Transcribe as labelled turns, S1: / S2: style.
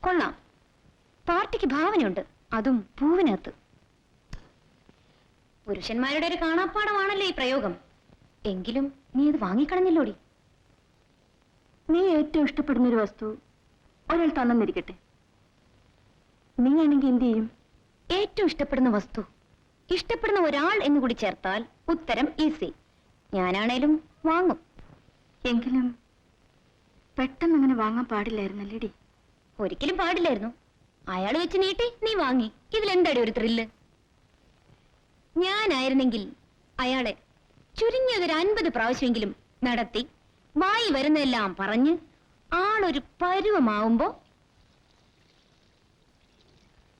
S1: കൊള്ളാം, പാർട്ടിക്ക് ഭാവനയുണ്ട്, അതും പൂവിനകത്ത്. പുരുഷന്മാരുടെ ഒരു കാണാപ്പാടമാണല്ലോ ഈ പ്രയോഗം. എങ്കിലും നീ ഇത് വാങ്ങിക്കളഞ്ഞല്ലോടി.
S2: നീ ഏറ്റവും ഇഷ്ടപ്പെടുന്ന ഒരു വസ്തു ഒരാൾ തന്നിരിക്കട്ടെ, നീ ആണെങ്കിൽ എന്ത് ചെയ്യും?
S1: ഏറ്റവും ഇഷ്ടപ്പെടുന്ന വസ്തു, ഇഷ്ടപ്പെടുന്ന ഒരാൾ എന്നുകൂടി ചേർത്താൽ ഉത്തരം ഈസി. ഞാനാണേലും വാങ്ങും.
S2: എങ്കിലും പെട്ടെന്ന് അങ്ങനെ വാങ്ങാൻ പാടില്ലായിരുന്നല്ലേടി?
S1: ഒരിക്കലും പാടില്ലായിരുന്നു. അയാൾ വെച്ച് നീട്ടി, നീ വാങ്ങി. ഇതിലെന്താടി ഒരു ത്രില്ല്? ഞാനായിരുന്നെങ്കിൽ അയാളെ ചുരുങ്ങിയതൊരു 50 പ്രാവശ്യമെങ്കിലും നടത്തി വായി വരുന്നതെല്ലാം പറഞ്ഞ് ആളൊരു പരുവമാവുമ്പോ